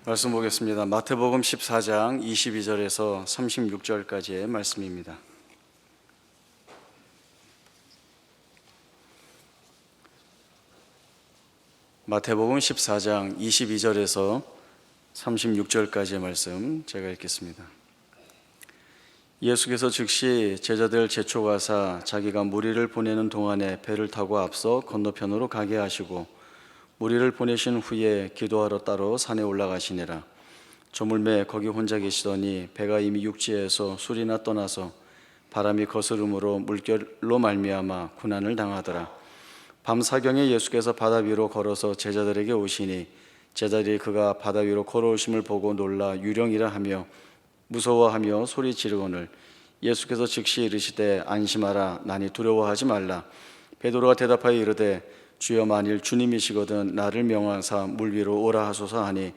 말씀 보겠습니다. 마태복음 14장 22절에서 36절까지의 말씀입니다. 마태복음 14장 22절에서 36절까지의 말씀 제가 읽겠습니다. 예수께서 즉시 제자들 재촉하사 자기가 무리를 보내는 동안에 배를 타고 앞서 건너편으로 가게 하시고 무리를 보내신 후에 기도하러 따로 산에 올라가시니라. 저물매 거기 혼자 계시더니 배가 이미 육지에서 술이나 떠나서 바람이 거스름으로 물결로 말미암아 고난을 당하더라. 밤 사경에 예수께서 바다 위로 걸어서 제자들에게 오시니 제자들이 그가 바다 위로 걸어오심을 보고 놀라 유령이라 하며 무서워하며 소리 지르거늘 예수께서 즉시 이르시되 안심하라 나니 두려워하지 말라. 베드로가 대답하여 이르되 주여 만일 주님이시거든 나를 명하사 물 위로 오라 하소서 하니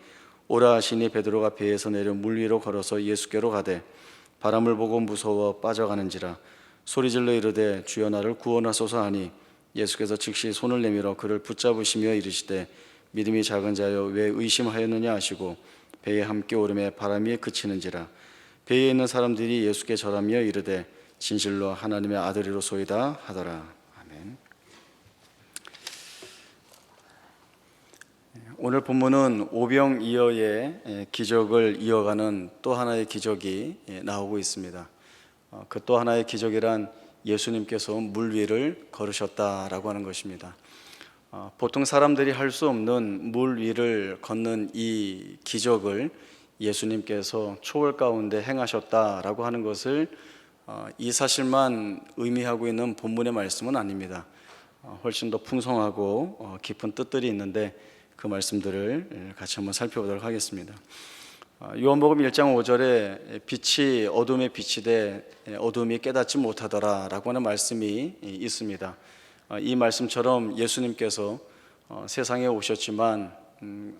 오라 하시니 베드로가 배에서 내려 물 위로 걸어서 예수께로 가되 바람을 보고 무서워 빠져가는지라 소리질러 이르되 주여 나를 구원하소서 하니 예수께서 즉시 손을 내밀어 그를 붙잡으시며 이르시되 믿음이 작은 자여 왜 의심하였느냐 하시고 배에 함께 오르매 바람이 그치는지라 배에 있는 사람들이 예수께 절하며 이르되 진실로 하나님의 아들이로소이다 하더라. 아멘. 오늘 본문은 오병이어의 기적을 이어가는 또 하나의 기적이 나오고 있습니다. 그 또 하나의 기적이란 예수님께서 물 위를 걸으셨다라고 하는 것입니다. 보통 사람들이 할 수 없는 물 위를 걷는 이 기적을 예수님께서 초월 가운데 행하셨다라고 하는 것을 이 사실만 의미하고 있는 본문의 말씀은 아닙니다. 훨씬 더 풍성하고 깊은 뜻들이 있는데 그 말씀들을 같이 한번 살펴보도록 하겠습니다. 요한복음 1장 5절에 빛이 어둠에 비치되 어둠이 깨닫지 못하더라 라고 하는 말씀이 있습니다. 이 말씀처럼 예수님께서 세상에 오셨지만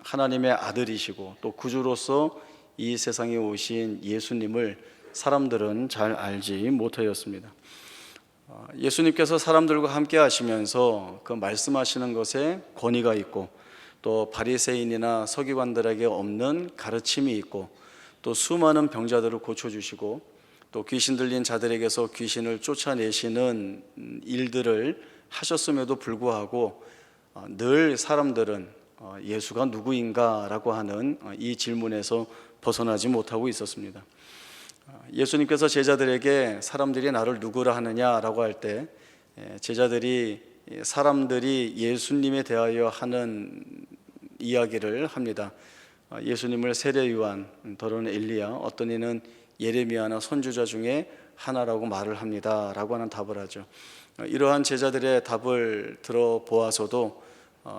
하나님의 아들이시고 또 구주로서 이 세상에 오신 예수님을 사람들은 잘 알지 못하였습니다. 예수님께서 사람들과 함께 하시면서 그 말씀하시는 것에 권위가 있고 또 바리새인이나 서기관들에게 없는 가르침이 있고 또 수많은 병자들을 고쳐주시고 또 귀신 들린 자들에게서 귀신을 쫓아내시는 일들을 하셨음에도 불구하고 늘 사람들은 예수가 누구인가 라고 하는 이 질문에서 벗어나지 못하고 있었습니다. 예수님께서 제자들에게 사람들이 나를 누구라 하느냐라고 할 때 제자들이 사람들이 예수님에 대하여 하는 이야기를 합니다. 예수님을 세례 요한, 더러는 엘리야, 어떤 이는 예레미야나 선지자 중에 하나라고 말을 합니다 라고 하는 답을 하죠. 이러한 제자들의 답을 들어보아서도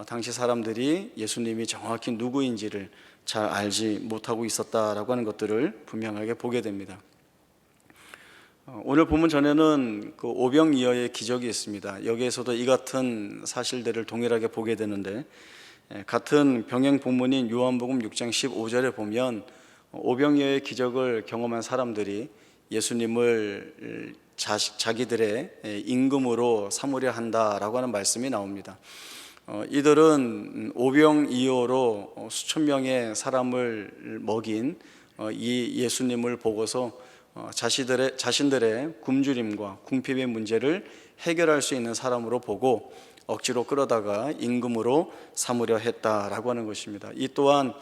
당시 사람들이 예수님이 정확히 누구인지를 잘 알지 못하고 있었다라고 하는 것들을 분명하게 보게 됩니다. 오늘 본문 전에는 그 오병이어의 기적이 있습니다. 여기에서도 이 같은 사실들을 동일하게 보게 되는데 같은 병행 본문인 요한복음 6장 15절에 보면 오병이어의 기적을 경험한 사람들이 예수님을 자기들의 임금으로 삼으려 한다라고 하는 말씀이 나옵니다. 이들은 오병이어로 수천 명의 사람을 먹인 이 예수님을 보고서 자신들의 굶주림과 궁핍의 문제를 해결할 수 있는 사람으로 보고 억지로 끌어다가 임금으로 삼으려 했다라고 하는 것입니다. 이 또한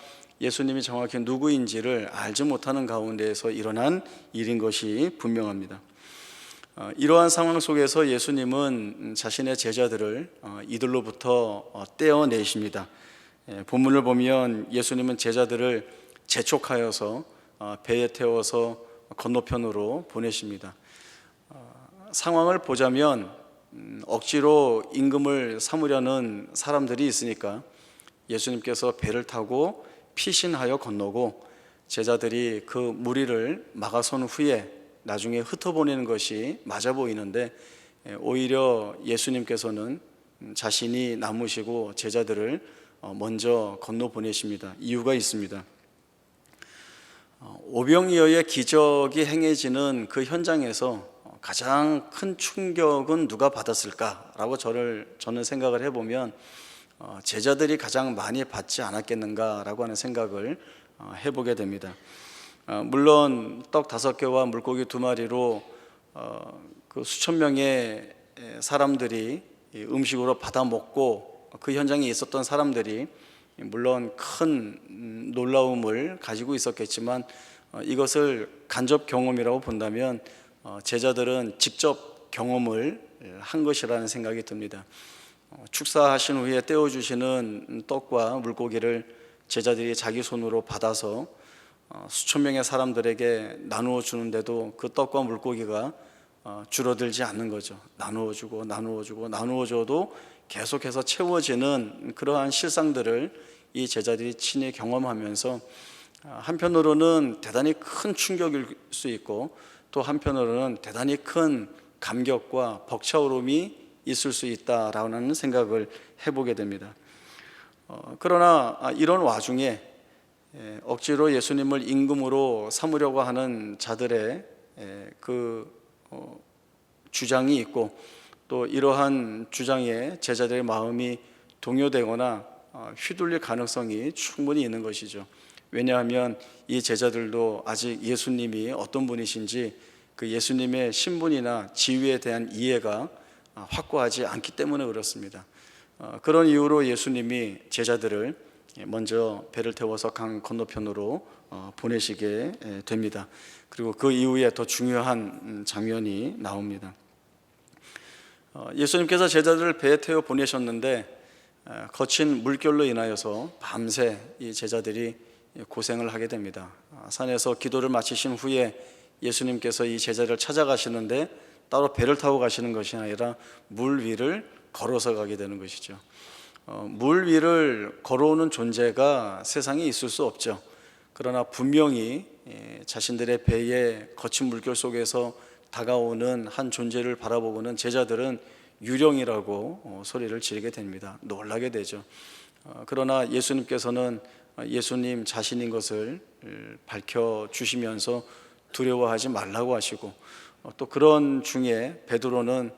예수님이 정확히 누구인지를 알지 못하는 가운데에서 일어난 일인 것이 분명합니다. 이러한 상황 속에서 예수님은 자신의 제자들을 이들로부터 떼어내십니다. 본문을 보면 예수님은 제자들을 재촉하여서 배에 태워서 건너편으로 보내십니다. 상황을 보자면 억지로 임금을 삼으려는 사람들이 있으니까 예수님께서 배를 타고 피신하여 건너고 제자들이 그 무리를 막아선 후에 나중에 흩어보내는 것이 맞아 보이는데 오히려 예수님께서는 자신이 남으시고 제자들을 먼저 건너보내십니다. 이유가 있습니다. 오병이어의 기적이 행해지는 그 현장에서 가장 큰 충격은 누가 받았을까라고 저는 생각을 해보면 제자들이 가장 많이 받지 않았겠는가라고 하는 생각을 해보게 됩니다. 물론 떡 5개와 물고기 2마리로 그 수천 명의 사람들이 음식으로 받아 먹고 그 현장에 있었던 사람들이 물론 큰 놀라움을 가지고 있었겠지만 이것을 간접 경험이라고 본다면 제자들은 직접 경험을 한 것이라는 생각이 듭니다. 축사하신 후에 떼어주시는 떡과 물고기를 제자들이 자기 손으로 받아서 수천 명의 사람들에게 나누어 주는데도 그 떡과 물고기가 줄어들지 않는 거죠. 나누어 줘도 계속해서 채워지는 그러한 실상들을 이 제자들이 친히 경험하면서 한편으로는 대단히 큰 충격일 수 있고 또 한편으로는 대단히 큰 감격과 벅차오름이 있을 수 있다라는 생각을 해보게 됩니다. 그러나 이런 와중에 억지로 예수님을 임금으로 삼으려고 하는 자들의 그 주장이 있고 또 이러한 주장에 제자들의 마음이 동요되거나 휘둘릴 가능성이 충분히 있는 것이죠. 왜냐하면 이 제자들도 아직 예수님이 어떤 분이신지 그 예수님의 신분이나 지위에 대한 이해가 확고하지 않기 때문에 그렇습니다. 그런 이유로 예수님이 제자들을 먼저 배를 태워서 강 건너편으로 보내시게 됩니다. 그리고 그 이후에 더 중요한 장면이 나옵니다. 예수님께서 제자들을 배에 태워 보내셨는데 거친 물결로 인하여서 밤새 이 제자들이 고생을 하게 됩니다. 산에서 기도를 마치신 후에 예수님께서 이 제자를 찾아가시는데 따로 배를 타고 가시는 것이 아니라 물 위를 걸어서 가게 되는 것이죠. 물 위를 걸어오는 존재가 세상에 있을 수 없죠. 그러나 분명히 자신들의 배에 거친 물결 속에서 다가오는 한 존재를 바라보고는 제자들은 유령이라고 소리를 지르게 됩니다. 놀라게 되죠. 그러나 예수님께서는 예수님 자신인 것을 밝혀주시면서 두려워하지 말라고 하시고 또 그런 중에 베드로는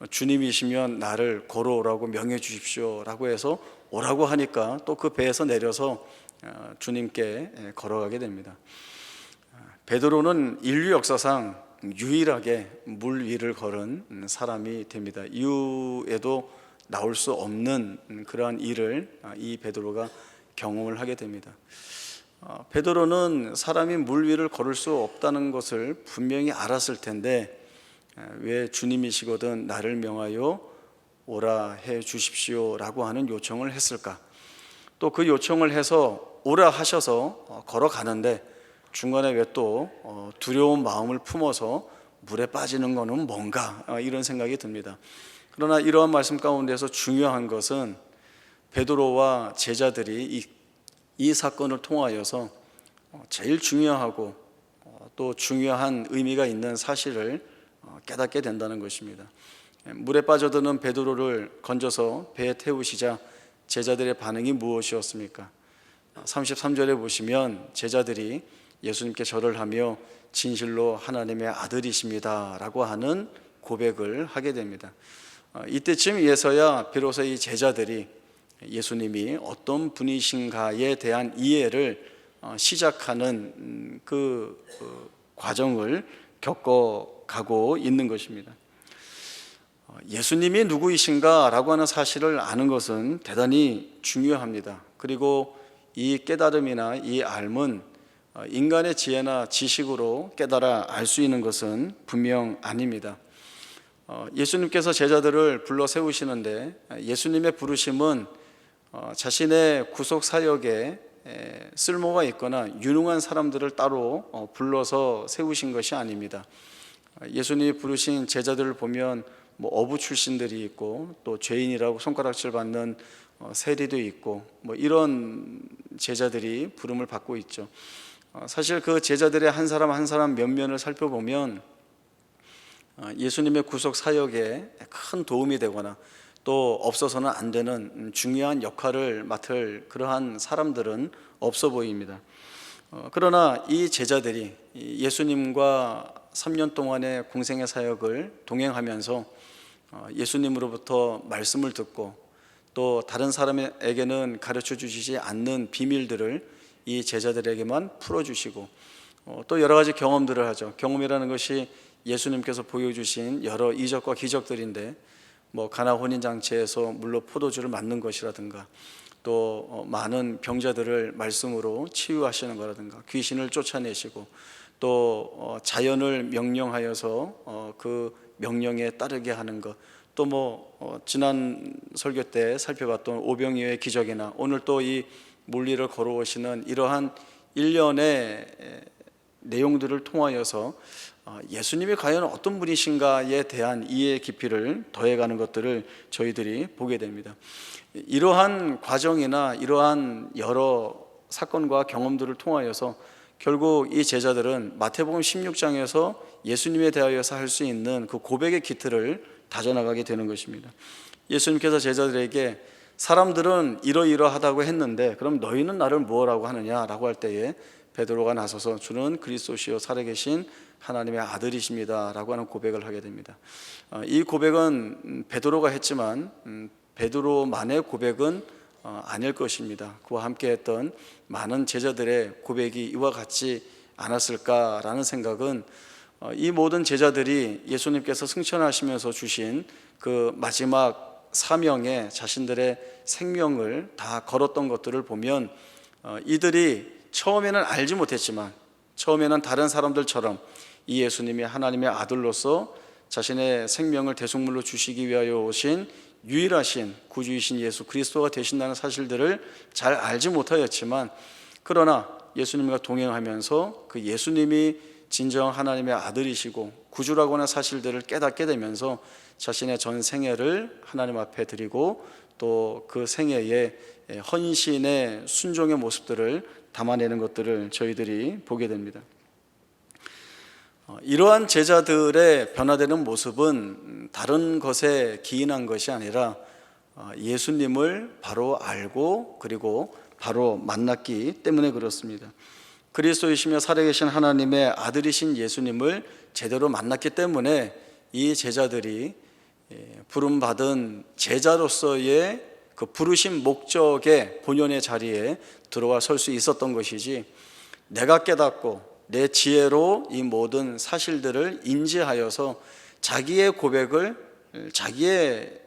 주님이시면 나를 걸어오라고 명해 주십시오 라고 해서 오라고 하니까 또 그 배에서 내려서 주님께 걸어가게 됩니다. 베드로는 인류 역사상 유일하게 물 위를 걸은 사람이 됩니다. 이후에도 나올 수 없는 그러한 일을 이 베드로가 경험을 하게 됩니다. 베드로는 사람이 물 위를 걸을 수 없다는 것을 분명히 알았을 텐데 왜 주님이시거든 나를 명하여 오라 해 주십시오 라고 하는 요청을 했을까? 또 그 요청을 해서 오라 하셔서 걸어가는데 중간에 왜 또 두려운 마음을 품어서 물에 빠지는 것은 뭔가 이런 생각이 듭니다. 그러나 이러한 말씀 가운데서 중요한 것은 베드로와 제자들이 이 사건을 통하여서 제일 중요하고 또 중요한 의미가 있는 사실을 깨닫게 된다는 것입니다. 물에 빠져드는 베드로를 건져서 배에 태우시자 제자들의 반응이 무엇이었습니까? 33절에 보시면 제자들이 예수님께 절을 하며 진실로 하나님의 아들이십니다 라고 하는 고백을 하게 됩니다. 이때쯤에서야 비로소 이 제자들이 예수님이 어떤 분이신가에 대한 이해를 시작하는 그 과정을 겪어가고 있는 것입니다. 예수님이 누구이신가 라고 하는 사실을 아는 것은 대단히 중요합니다. 그리고 이 깨달음이나 이 알문 인간의 지혜나 지식으로 깨달아 알 수 있는 것은 분명 아닙니다. 예수님께서 제자들을 불러 세우시는데 예수님의 부르심은 자신의 구속 사역에 쓸모가 있거나 유능한 사람들을 따로 불러서 세우신 것이 아닙니다. 예수님이 부르신 제자들을 보면 어부 출신들이 있고 또 죄인이라고 손가락질 받는 세리도 있고 이런 제자들이 부름을 받고 있죠. 사실 그 제자들의 한 사람 한 사람 면면을 살펴보면 예수님의 구속 사역에 큰 도움이 되거나 또 없어서는 안 되는 중요한 역할을 맡을 그러한 사람들은 없어 보입니다. 그러나 이 제자들이 예수님과 3년 동안의 공생의 사역을 동행하면서 예수님으로부터 말씀을 듣고 또 다른 사람에게는 가르쳐 주시지 않는 비밀들을 이 제자들에게만 풀어주시고 또 여러 가지 경험들을 하죠. 경험이라는 것이 예수님께서 보여주신 여러 이적과 기적들인데 가나 혼인잔치에서 물로 포도주를 맞는 것이라든가 또 많은 병자들을 말씀으로 치유하시는 거라든가 귀신을 쫓아내시고 또 자연을 명령하여서 그 명령에 따르게 하는 것, 또 지난 설교 때 살펴봤던 오병이어의 기적이나 오늘 또 이 물리를 걸어오시는 이러한 일련의 내용들을 통하여서 예수님이 과연 어떤 분이신가에 대한 이해 깊이를 더해가는 것들을 저희들이 보게 됩니다. 이러한 과정이나 이러한 여러 사건과 경험들을 통하여서 결국 이 제자들은 마태복음 16장에서 예수님에 대하여서 할 수 있는 그 고백의 기틀을 다져나가게 되는 것입니다. 예수님께서 제자들에게 사람들은 이러이러하다고 했는데 그럼 너희는 나를 무엇라고 하느냐라고 할 때에 베드로가 나서서 주는 그리스도시요 살아계신 하나님의 아들이십니다 라고 하는 고백을 하게 됩니다. 이 고백은 베드로가 했지만 베드로만의 고백은 아닐 것입니다. 그와 함께 했던 많은 제자들의 고백이 이와 같지 않았을까라는 생각은 이 모든 제자들이 예수님께서 승천하시면서 주신 그 마지막 사명에 자신들의 생명을 다 걸었던 것들을 보면 이들이 처음에는 알지 못했지만 처음에는 다른 사람들처럼 이 예수님이 하나님의 아들로서 자신의 생명을 대속물로 주시기 위하여 오신 유일하신 구주이신 예수 그리스도가 되신다는 사실들을 잘 알지 못하였지만 그러나 예수님과 동행하면서 그 예수님이 진정 하나님의 아들이시고 구주라고 하는 사실들을 깨닫게 되면서 자신의 전 생애를 하나님 앞에 드리고 또 그 생애에 헌신의 순종의 모습들을 담아내는 것들을 저희들이 보게 됩니다. 이러한 제자들의 변화되는 모습은 다른 것에 기인한 것이 아니라 예수님을 바로 알고 그리고 바로 만났기 때문에 그렇습니다. 그리스도이시며 살아계신 하나님의 아들이신 예수님을 제대로 만났기 때문에 이 제자들이 부름받은 제자로서의 그 부르신 목적의 본연의 자리에 들어와 설 수 있었던 것이지 내가 깨닫고 내 지혜로 이 모든 사실들을 인지하여서 자기의 고백을 자기의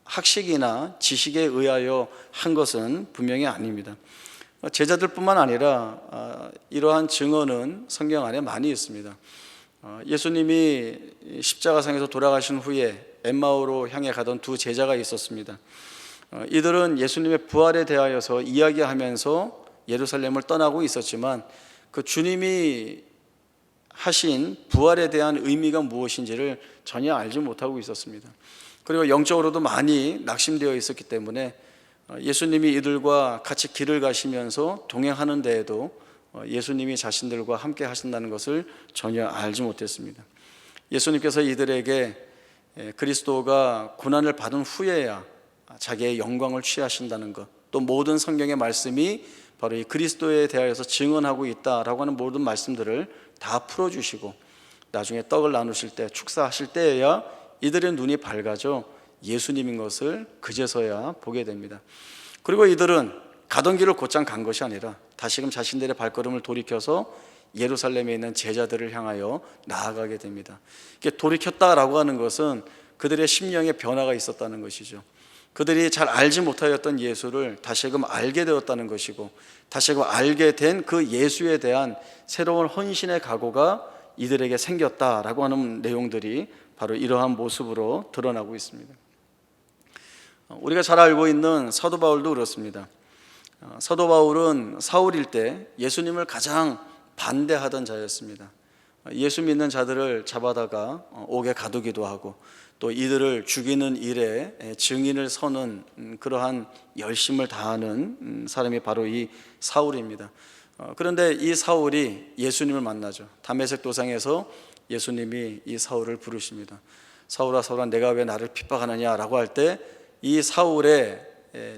학식이나 지식에 의하여 한 것은 분명히 아닙니다. 제자들뿐만 아니라 이러한 증언은 성경 안에 많이 있습니다. 예수님이 십자가상에서 돌아가신 후에 엠마오로 향해 가던 두 제자가 있었습니다. 이들은 예수님의 부활에 대하여서 이야기하면서 예루살렘을 떠나고 있었지만 그 주님이 하신 부활에 대한 의미가 무엇인지를 전혀 알지 못하고 있었습니다. 그리고 영적으로도 많이 낙심되어 있었기 때문에 예수님이 이들과 같이 길을 가시면서 동행하는 데에도 예수님이 자신들과 함께 하신다는 것을 전혀 알지 못했습니다. 예수님께서 이들에게 그리스도가 고난을 받은 후에야 자기의 영광을 취하신다는 것, 또 모든 성경의 말씀이 바로 이 그리스도에 대하여서 증언하고 있다라고 하는 모든 말씀들을 다 풀어주시고 나중에 떡을 나누실 때 축사하실 때에야 이들의 눈이 밝아져 예수님인 것을 그제서야 보게 됩니다. 그리고 이들은 가던 길을 곧장 간 것이 아니라 다시금 자신들의 발걸음을 돌이켜서 예루살렘에 있는 제자들을 향하여 나아가게 됩니다. 돌이켰다라고 하는 것은 그들의 심령의 변화가 있었다는 것이죠. 그들이 잘 알지 못하였던 예수를 다시금 알게 되었다는 것이고 다시금 알게 된 그 예수에 대한 새로운 헌신의 각오가 이들에게 생겼다라고 하는 내용들이 바로 이러한 모습으로 드러나고 있습니다. 우리가 잘 알고 있는 사도 바울도 그렇습니다. 사도 바울은 사울일 때 예수님을 가장 반대하던 자였습니다. 예수 믿는 자들을 잡아다가 옥에 가두기도 하고 또 이들을 죽이는 일에 증인을 서는 그러한 열심을 다하는 사람이 바로 이 사울입니다. 그런데 이 사울이 예수님을 만나죠. 다메섹 도상에서 예수님이 이 사울을 부르십니다. 사울아 사울아 내가 왜 나를 핍박하느냐라고 할 때 이 사울의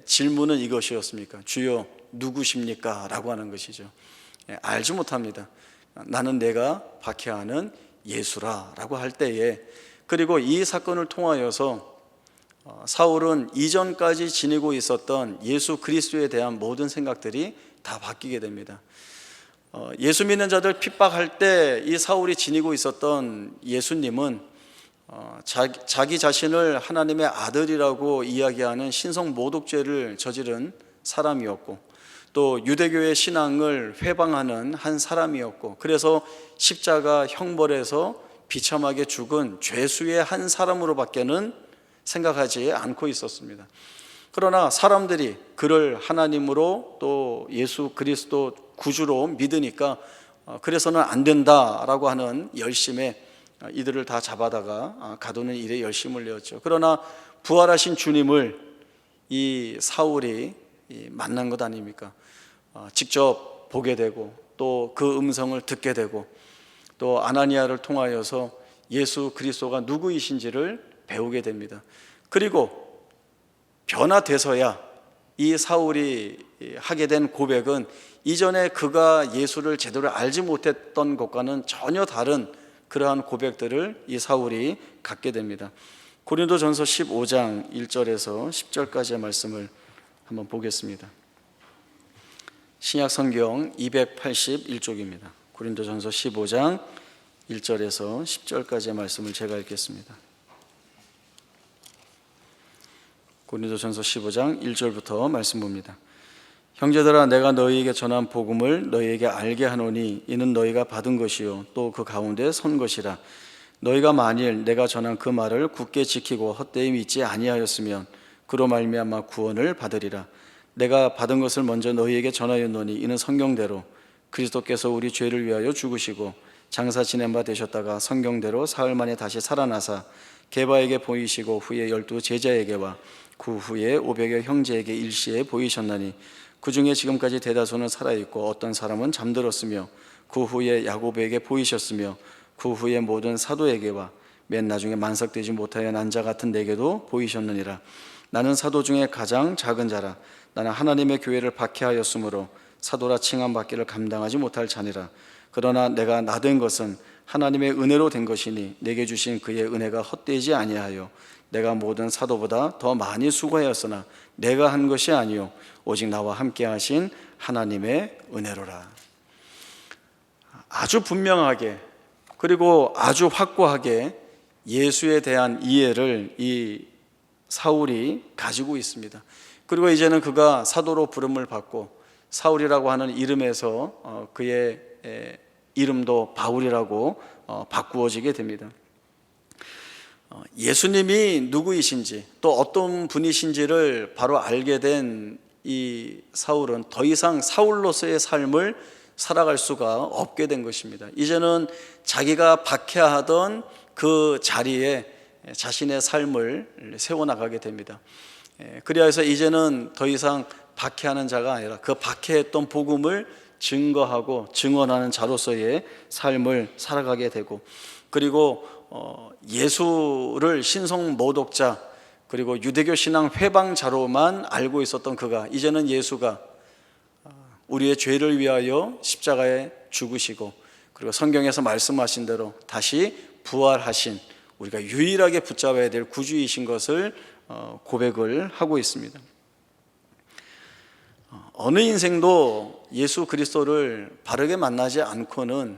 질문은 이것이었습니까? 주여 누구십니까? 라고 하는 것이죠. 알지 못합니다. 나는 내가 박해하는 예수라 라고 할 때에 그리고 이 사건을 통하여서 사울은 이전까지 지니고 있었던 예수 그리스도에 대한 모든 생각들이 다 바뀌게 됩니다. 예수 믿는 자들 핍박할 때 이 사울이 지니고 있었던 예수님은 자기 자신을 하나님의 아들이라고 이야기하는 신성 모독죄를 저지른 사람이었고, 또 유대교의 신앙을 회방하는 한 사람이었고, 그래서 십자가 형벌에서 비참하게 죽은 죄수의 한 사람으로밖에는 생각하지 않고 있었습니다. 그러나 사람들이 그를 하나님으로 또 예수 그리스도 구주로 믿으니까 그래서는 안 된다라고 하는 열심에 이들을 다 잡아다가 가두는 일에 열심을 내었죠. 그러나 부활하신 주님을 이 사울이 만난 것 아닙니까? 직접 보게 되고 또 그 음성을 듣게 되고 또 아나니아를 통하여서 예수 그리스도가 누구이신지를 배우게 됩니다. 그리고 변화돼서야 이 사울이 하게 된 고백은 이전에 그가 예수를 제대로 알지 못했던 것과는 전혀 다른 그러한 고백들을 이 사울이 갖게 됩니다. 고린도전서 15장 1절에서 10절까지의 말씀을 한번 보겠습니다. 신약 성경 281쪽입니다. 고린도전서 15장 1절에서 10절까지의 말씀을 제가 읽겠습니다. 고린도전서 15장 1절부터 말씀 봅니다. 형제들아, 내가 너희에게 전한 복음을 너희에게 알게 하노니 이는 너희가 받은 것이요 또 그 가운데 선 것이라. 너희가 만일 내가 전한 그 말을 굳게 지키고 헛되이 믿지 아니하였으면 그로 말미암아 구원을 받으리라. 내가 받은 것을 먼저 너희에게 전하였노니 이는 성경대로 그리스도께서 우리 죄를 위하여 죽으시고 장사 지낸 바 되셨다가 성경대로 사흘 만에 다시 살아나사 게바에게 보이시고 후에 12 제자에게와 그 후에 500여 형제에게 일시에 보이셨나니 그 중에 지금까지 대다수는 살아있고 어떤 사람은 잠들었으며 그 후에 야고보에게 보이셨으며 그 후에 모든 사도에게와 맨 나중에 만삭되지 못하여 난 자 같은 내게도 보이셨느니라. 나는 사도 중에 가장 작은 자라. 나는 하나님의 교회를 박해하였으므로 사도라 칭함받기를 감당하지 못할 자니라. 그러나 내가 나된 것은 하나님의 은혜로 된 것이니 내게 주신 그의 은혜가 헛되지 아니하여 내가 모든 사도보다 더 많이 수고하였으나 내가 한 것이 아니요 오직 나와 함께 하신 하나님의 은혜로라. 아주 분명하게 그리고 아주 확고하게 예수에 대한 이해를 이 사울이 가지고 있습니다. 그리고 이제는 그가 사도로 부름을 받고 사울이라고 하는 이름에서 그의 이름도 바울이라고 바꾸어지게 됩니다. 예수님이 누구이신지 또 어떤 분이신지를 바로 알게 된 이 사울은 더 이상 사울로서의 삶을 살아갈 수가 없게 된 것입니다. 이제는 자기가 박해하던 그 자리에 자신의 삶을 세워나가게 됩니다. 그리하여서 이제는 더 이상 박해하는 자가 아니라 그 박해했던 복음을 증거하고 증언하는 자로서의 삶을 살아가게 되고, 그리고 예수를 신성 모독자 그리고 유대교 신앙 회방자로만 알고 있었던 그가 이제는 예수가 우리의 죄를 위하여 십자가에 죽으시고 그리고 성경에서 말씀하신 대로 다시 부활하신 우리가 유일하게 붙잡아야 될 구주이신 것을 고백을 하고 있습니다. 어느 인생도 예수 그리스도를 바르게 만나지 않고는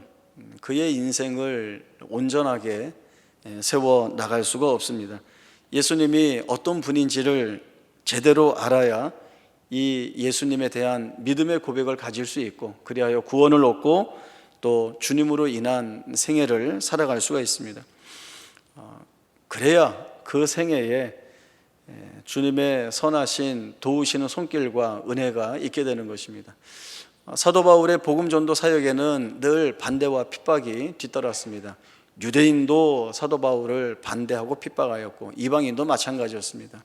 그의 인생을 온전하게 세워 나갈 수가 없습니다. 예수님이 어떤 분인지를 제대로 알아야 이 예수님에 대한 믿음의 고백을 가질 수 있고 그리하여 구원을 얻고 또 주님으로 인한 생애를 살아갈 수가 있습니다. 그래야 그 생애에 주님의 선하신 도우시는 손길과 은혜가 있게 되는 것입니다. 사도 바울의 복음 전도 사역에는 늘 반대와 핍박이 뒤따랐습니다. 유대인도 사도 바울을 반대하고 핍박하였고 이방인도 마찬가지였습니다.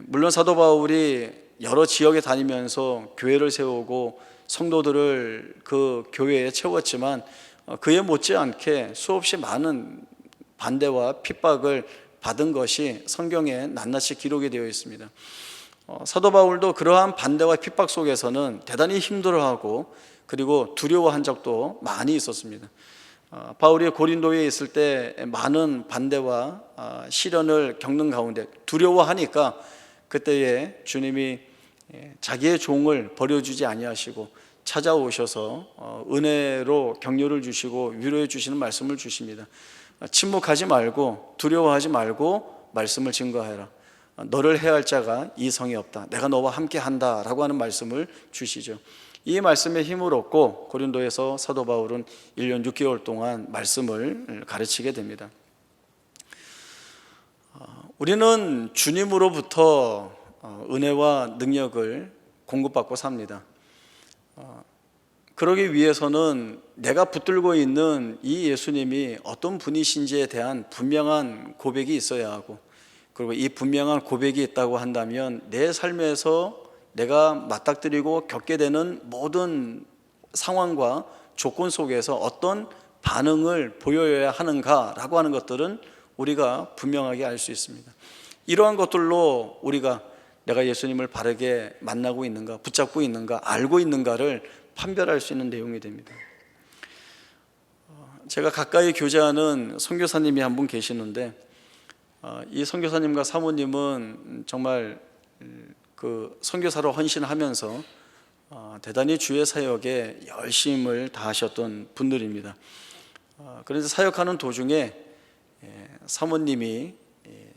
물론 사도 바울이 여러 지역에 다니면서 교회를 세우고 성도들을 그 교회에 채웠지만 그에 못지않게 수없이 많은 반대와 핍박을 받은 것이 성경에 낱낱이 기록이 되어 있습니다. 사도 바울도 그러한 반대와 핍박 속에서는 대단히 힘들어하고 그리고 두려워한 적도 많이 있었습니다. 바울이 고린도에 있을 때 많은 반대와 시련을 겪는 가운데 두려워하니까 그때에 주님이 자기의 종을 버려주지 아니하시고 찾아오셔서 은혜로 격려를 주시고 위로해 주시는 말씀을 주십니다. 침묵하지 말고 두려워하지 말고 말씀을 증거하라. 너를 해할 자가 이 성에 없다. 내가 너와 함께 한다라고 하는 말씀을 주시죠. 이 말씀에 힘을 얻고 고린도에서 사도 바울은 1년 6개월 동안 말씀을 가르치게 됩니다. 우리는 주님으로부터 은혜와 능력을 공급받고 삽니다. 그러기 위해서는 내가 붙들고 있는 이 예수님이 어떤 분이신지에 대한 분명한 고백이 있어야 하고, 그리고 이 분명한 고백이 있다고 한다면 내 삶에서 내가 맞닥뜨리고 겪게 되는 모든 상황과 조건 속에서 어떤 반응을 보여야 하는가라고 하는 것들은 우리가 분명하게 알 수 있습니다. 이러한 것들로 우리가 내가 예수님을 바르게 만나고 있는가, 붙잡고 있는가, 알고 있는가를 판별할 수 있는 내용이 됩니다. 제가 가까이 교제하는 선교사님이 한 분 계시는데, 이 선교사님과 사모님은 정말 그 선교사로 헌신하면서 대단히 주의 사역에 열심을 다하셨던 분들입니다. 그런데 사역하는 도중에 사모님이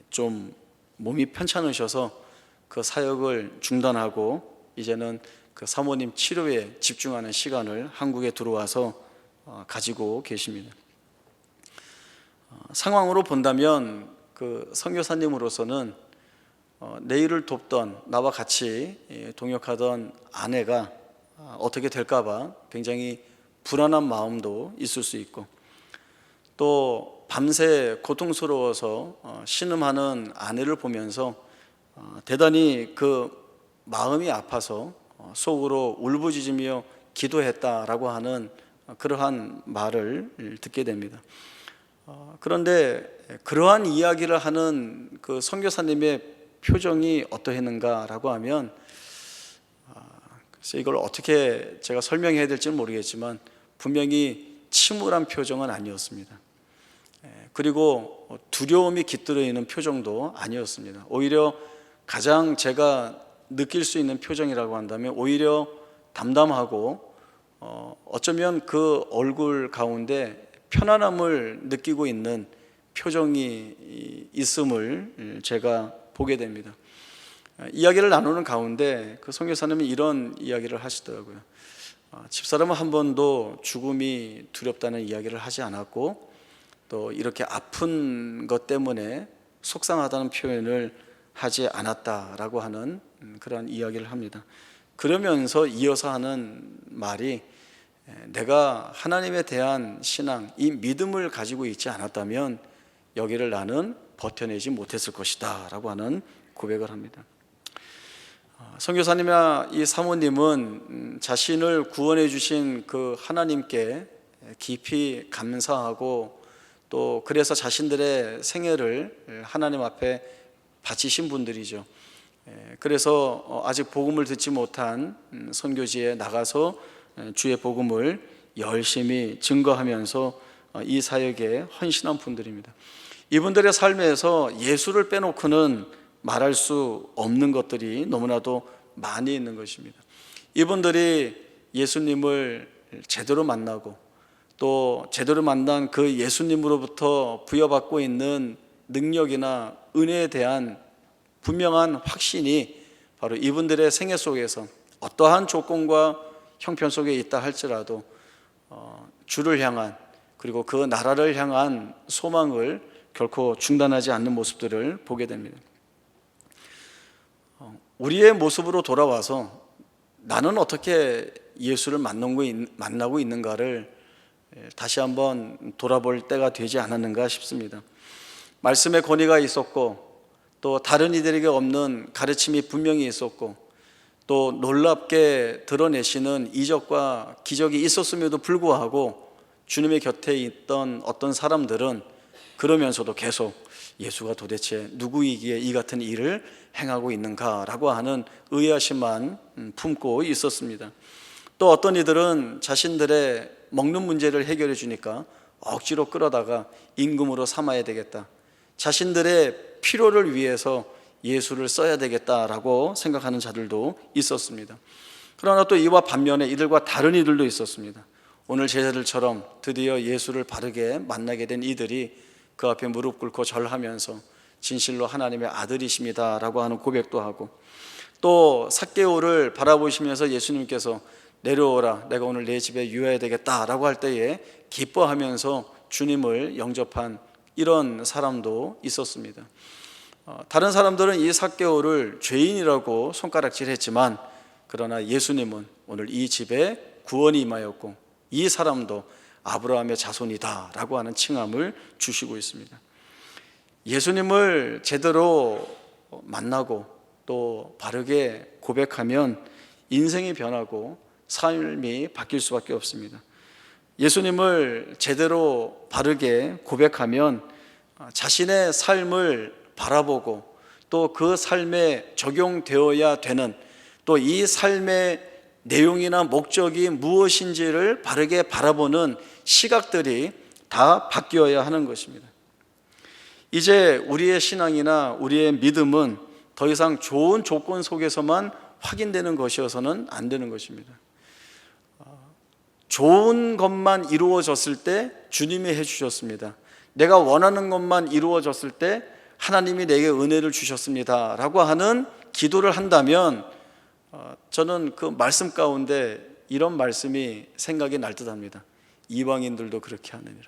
좀 몸이 편찮으셔서 그 사역을 중단하고 이제는 그 사모님 치료에 집중하는 시간을 한국에 들어와서 가지고 계십니다. 상황으로 본다면 그 선교사님으로서는 내 일을 돕던 나와 같이 동역하던 아내가 어떻게 될까봐 굉장히 불안한 마음도 있을 수 있고, 또 밤새 고통스러워서 신음하는 아내를 보면서 대단히 그 마음이 아파서 속으로 울부짖으며 기도했다라고 하는 그러한 말을 듣게 됩니다. 그런데 그러한 이야기를 하는 그 선교사님의 표정이 어떠했는가라고 하면, 그래서 이걸 어떻게 제가 설명해야 될지는 모르겠지만 분명히 침울한 표정은 아니었습니다. 그리고 두려움이 깃들어 있는 표정도 아니었습니다. 오히려 가장 제가 느낄 수 있는 표정이라고 한다면 오히려 담담하고 어쩌면 그 얼굴 가운데 편안함을 느끼고 있는 표정이 있음을 제가 보게 됩니다. 이야기를 나누는 가운데 그 선교사님이 이런 이야기를 하시더라고요. 집사람은 한 번도 죽음이 두렵다는 이야기를 하지 않았고, 또 이렇게 아픈 것 때문에 속상하다는 표현을 하지 않았다라고 하는 그런 이야기를 합니다. 그러면서 이어서 하는 말이, 내가 하나님에 대한 신앙, 이 믿음을 가지고 있지 않았다면 여기를 나는 버텨내지 못했을 것이다 라고 하는 고백을 합니다. 선교사님이나 이 사모님은 자신을 구원해 주신 그 하나님께 깊이 감사하고, 또 그래서 자신들의 생애를 하나님 앞에 바치신 분들이죠. 그래서 아직 복음을 듣지 못한 선교지에 나가서 주의 복음을 열심히 증거하면서 이 사역에 헌신한 분들입니다. 이분들의 삶에서 예수를 빼놓고는 말할 수 없는 것들이 너무나도 많이 있는 것입니다. 이분들이 예수님을 제대로 만나고, 또 제대로 만난 그 예수님으로부터 부여받고 있는 능력이나 은혜에 대한 분명한 확신이 바로 이분들의 생애 속에서 어떠한 조건과 형편 속에 있다 할지라도 주를 향한, 그리고 그 나라를 향한 소망을 결코 중단하지 않는 모습들을 보게 됩니다. 우리의 모습으로 돌아와서 나는 어떻게 예수를 만나고 있는가를 다시 한번 돌아볼 때가 되지 않았는가 싶습니다. 말씀의 권위가 있었고, 또 다른 이들에게 없는 가르침이 분명히 있었고, 또 놀랍게 드러내시는 이적과 기적이 있었음에도 불구하고 주님의 곁에 있던 어떤 사람들은 그러면서도 계속 예수가 도대체 누구이기에 이 같은 일을 행하고 있는가라고 하는 의아심만 품고 있었습니다. 또 어떤 이들은 자신들의 먹는 문제를 해결해 주니까 억지로 끌어다가 임금으로 삼아야 되겠다, 자신들의 필요를 위해서 예수를 써야 되겠다라고 생각하는 자들도 있었습니다. 그러나 또 이와 반면에 이들과 다른 이들도 있었습니다. 오늘 제자들처럼 드디어 예수를 바르게 만나게 된 이들이 그 앞에 무릎 꿇고 절하면서 진실로 하나님의 아들이십니다 라고 하는 고백도 하고, 또 삭개오를 바라보시면서 예수님께서 내려오라, 내가 오늘 내 집에 유해야 되겠다라고 할 때에 기뻐하면서 주님을 영접한 이런 사람도 있었습니다. 다른 사람들은 이 삭개오를 죄인이라고 손가락질했지만, 그러나 예수님은 오늘 이 집에 구원이 임하였고 이 사람도 아브라함의 자손이다 라고 하는 칭함을 주시고 있습니다. 예수님을 제대로 만나고 또 바르게 고백하면 인생이 변하고 삶이 바뀔 수밖에 없습니다. 예수님을 제대로 바르게 고백하면 자신의 삶을 바라보고 또 그 삶에 적용되어야 되는, 또 이 삶의 내용이나 목적이 무엇인지를 바르게 바라보는 시각들이 다 바뀌어야 하는 것입니다. 이제 우리의 신앙이나 우리의 믿음은 더 이상 좋은 조건 속에서만 확인되는 것이어서는 안 되는 것입니다. 좋은 것만 이루어졌을 때 주님이 해주셨습니다. 내가 원하는 것만 이루어졌을 때 하나님이 내게 은혜를 주셨습니다 라고 하는 기도를 한다면, 저는 그 말씀 가운데 이런 말씀이 생각이 날 듯합니다. 이방인들도 그렇게 하느니라.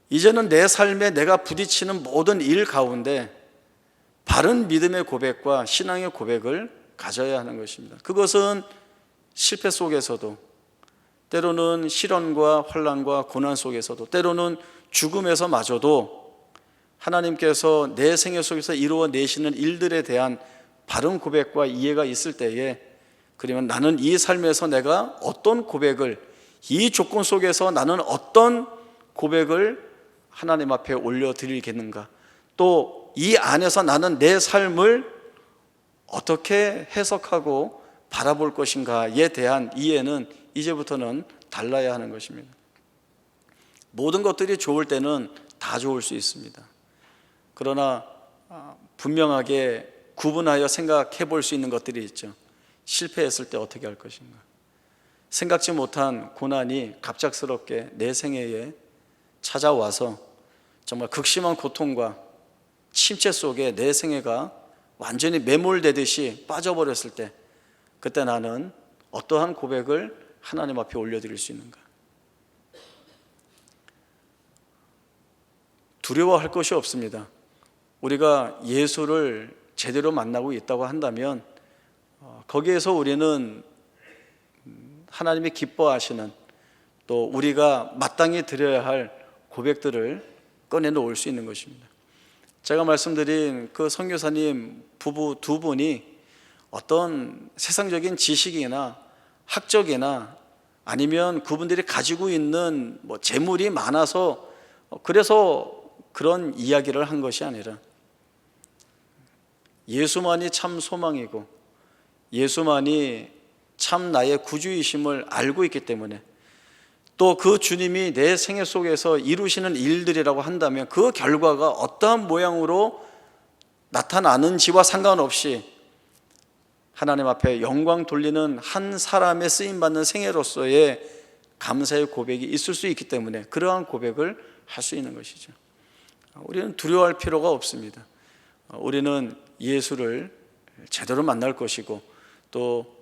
이제는 내 삶에 내가 부딪히는 모든 일 가운데 바른 믿음의 고백과 신앙의 고백을 가져야 하는 것입니다. 그것은 실패 속에서도, 때로는 시련과 환난과 고난 속에서도, 때로는 죽음에서마저도 하나님께서 내 생애 속에서 이루어내시는 일들에 대한 바른 고백과 이해가 있을 때에, 그러면 나는 이 삶에서 내가 어떤 고백을, 이 조건 속에서 나는 어떤 고백을 하나님 앞에 올려드리겠는가, 또 이 안에서 나는 내 삶을 어떻게 해석하고 바라볼 것인가에 대한 이해는 이제부터는 달라야 하는 것입니다. 모든 것들이 좋을 때는 다 좋을 수 있습니다. 그러나 분명하게 구분하여 생각해 볼 수 있는 것들이 있죠. 실패했을 때 어떻게 할 것인가, 생각지 못한 고난이 갑작스럽게 내 생애에 찾아와서 정말 극심한 고통과 침체 속에 내 생애가 완전히 매몰되듯이 빠져버렸을 때, 그때 나는 어떠한 고백을 하나님 앞에 올려드릴 수 있는가? 두려워할 것이 없습니다. 우리가 예수를 제대로 만나고 있다고 한다면 거기에서 우리는 하나님이 기뻐하시는, 또 우리가 마땅히 드려야 할 고백들을 꺼내놓을 수 있는 것입니다. 제가 말씀드린 그 선교사님 부부 두 분이 어떤 세상적인 지식이나 학적이나 아니면 그분들이 가지고 있는 재물이 많아서 그래서 그런 이야기를 한 것이 아니라, 예수만이 참 소망이고 예수만이 참 나의 구주이심을 알고 있기 때문에, 또 그 주님이 내 생애 속에서 이루시는 일들이라고 한다면 그 결과가 어떠한 모양으로 나타나는지와 상관없이 하나님 앞에 영광 돌리는 한 사람의 쓰임받는 생애로서의 감사의 고백이 있을 수 있기 때문에 그러한 고백을 할 수 있는 것이죠. 우리는 두려워할 필요가 없습니다. 우리는 예수를 제대로 만날 것이고, 또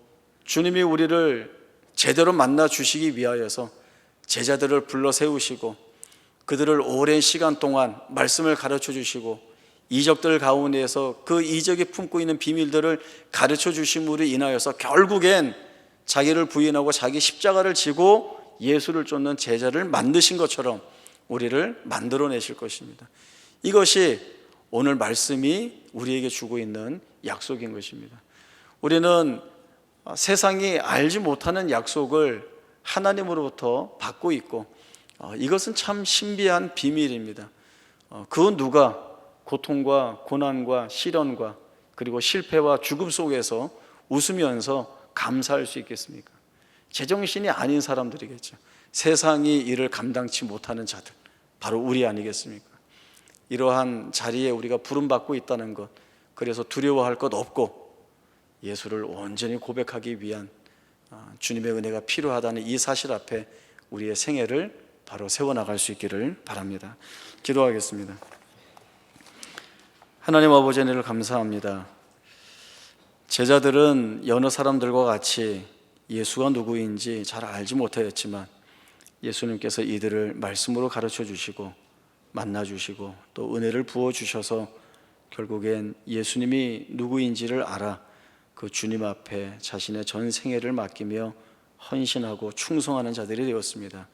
주님이 우리를 제대로 만나 주시기 위하여서 제자들을 불러 세우시고 그들을 오랜 시간 동안 말씀을 가르쳐 주시고 이적들 가운데에서 그 이적이 품고 있는 비밀들을 가르쳐 주심으로 인하여서 결국엔 자기를 부인하고 자기 십자가를 지고 예수를 쫓는 제자를 만드신 것처럼 우리를 만들어내실 것입니다. 이것이 오늘 말씀이 우리에게 주고 있는 약속인 것입니다. 우리는 세상이 알지 못하는 약속을 하나님으로부터 받고 있고, 이것은 참 신비한 비밀입니다. 그 누가 고통과 고난과 시련과 그리고 실패와 죽음 속에서 웃으면서 감사할 수 있겠습니까? 제정신이 아닌 사람들이겠죠. 세상이 이를 감당치 못하는 자들, 바로 우리 아니겠습니까? 이러한 자리에 우리가 부름받고 있다는 것, 그래서 두려워할 것 없고 예수를 온전히 고백하기 위한 주님의 은혜가 필요하다는 이 사실 앞에 우리의 생애를 바로 세워나갈 수 있기를 바랍니다. 기도하겠습니다. 하나님 아버지 은혜를 감사합니다. 제자들은 여느 사람들과 같이 예수가 누구인지 잘 알지 못하였지만 예수님께서 이들을 말씀으로 가르쳐 주시고 만나 주시고 또 은혜를 부어 주셔서 결국엔 예수님이 누구인지를 알아 그 주님 앞에 자신의 전 생애를 맡기며 헌신하고 충성하는 자들이 되었습니다.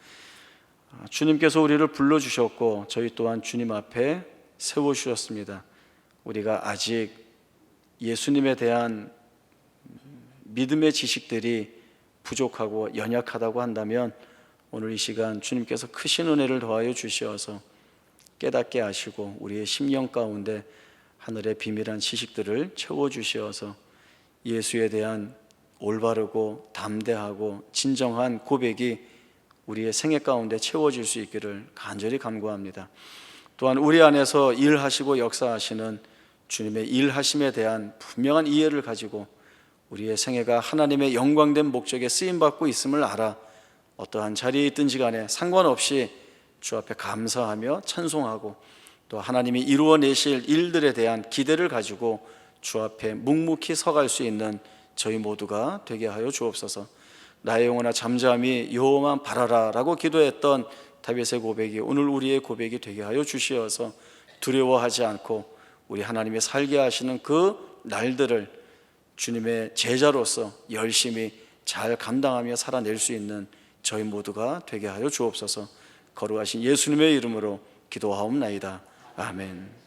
주님께서 우리를 불러주셨고 저희 또한 주님 앞에 세워주셨습니다. 우리가 아직 예수님에 대한 믿음의 지식들이 부족하고 연약하다고 한다면 오늘 이 시간 주님께서 크신 은혜를 더하여 주시어서 깨닫게 하시고 우리의 심령 가운데 하늘의 비밀한 지식들을 채워주시어서 예수에 대한 올바르고 담대하고 진정한 고백이 우리의 생애 가운데 채워질 수 있기를 간절히 간구합니다. 또한 우리 안에서 일하시고 역사하시는 주님의 일하심에 대한 분명한 이해를 가지고 우리의 생애가 하나님의 영광된 목적에 쓰임받고 있음을 알아 어떠한 자리에 있든지 간에 상관없이 주 앞에 감사하며 찬송하고 또 하나님이 이루어내실 일들에 대한 기대를 가지고 주 앞에 묵묵히 서갈 수 있는 저희 모두가 되게 하여 주옵소서. 나의 영혼아 잠잠히 여호와만 바라라 라고 기도했던 다윗의 고백이 오늘 우리의 고백이 되게 하여 주시어서 두려워하지 않고 우리 하나님의 살게 하시는 그 날들을 주님의 제자로서 열심히 잘 감당하며 살아낼 수 있는 저희 모두가 되게 하여 주옵소서. 거룩하신 예수님의 이름으로 기도하옵나이다. 아멘.